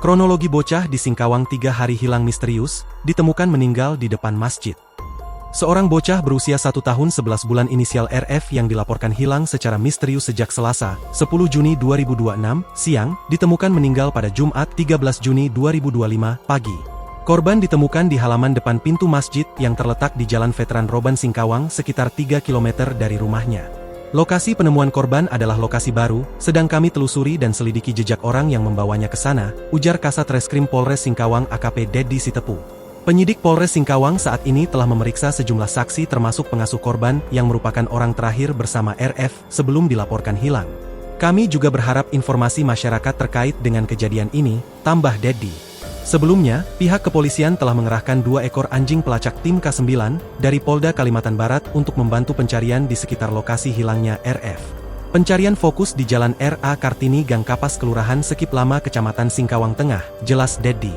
Kronologi bocah di Singkawang 3 hari hilang misterius, ditemukan meninggal di depan masjid. Seorang bocah berusia 1 tahun 11 bulan inisial RF yang dilaporkan hilang secara misterius sejak Selasa, 10 Juni 2026, siang, ditemukan meninggal pada Jumat 13 Juni 2025, pagi. Korban ditemukan di halaman depan pintu masjid yang terletak di Jalan Veteran Roban Singkawang sekitar 3 km dari rumahnya. Lokasi penemuan korban adalah lokasi baru, sedang kami telusuri dan selidiki jejak orang yang membawanya ke sana, ujar Kasat Reskrim Polres Singkawang AKP Dedi Sitepu. Penyidik Polres Singkawang saat ini telah memeriksa sejumlah saksi termasuk pengasuh korban yang merupakan orang terakhir bersama RF sebelum dilaporkan hilang. Kami juga berharap informasi masyarakat terkait dengan kejadian ini, tambah Dedi. Sebelumnya, pihak kepolisian telah mengerahkan 2 ekor anjing pelacak tim K9 dari Polda Kalimantan Barat untuk membantu pencarian di sekitar lokasi hilangnya RF. Pencarian fokus di Jalan RA Kartini Gang Kapas Kelurahan Sekip Lama Kecamatan Singkawang Tengah, jelas Dedi.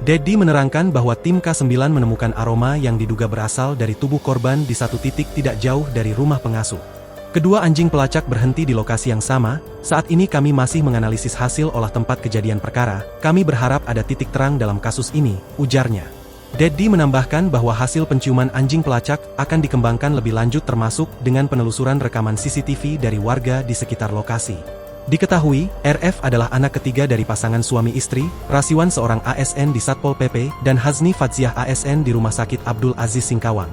Dedi menerangkan bahwa tim K9 menemukan aroma yang diduga berasal dari tubuh korban di satu titik tidak jauh dari rumah pengasuh. Kedua anjing pelacak berhenti di lokasi yang sama. Saat ini kami masih menganalisis hasil olah tempat kejadian perkara. Kami berharap ada titik terang dalam kasus ini, ujarnya. Dedi menambahkan bahwa hasil penciuman anjing pelacak akan dikembangkan lebih lanjut termasuk dengan penelusuran rekaman CCTV dari warga di sekitar lokasi. Diketahui, RF adalah anak ketiga dari pasangan suami istri, Rasiwan seorang ASN di Satpol PP, dan Hazni Fadziah ASN di Rumah Sakit Abdul Aziz Singkawang.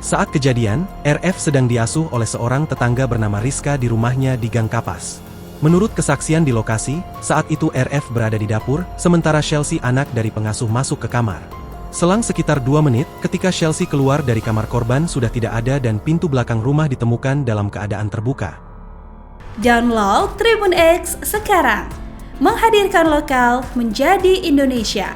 Saat kejadian, RF sedang diasuh oleh seorang tetangga bernama Rizka di rumahnya di Gang Kapas. Menurut kesaksian di lokasi, saat itu RF berada di dapur, sementara Chelsea anak dari pengasuh masuk ke kamar. Selang sekitar 2 menit, ketika Chelsea keluar dari kamar korban sudah tidak ada dan pintu belakang rumah ditemukan dalam keadaan terbuka. Download Tribun X sekarang, menghadirkan lokal menjadi Indonesia.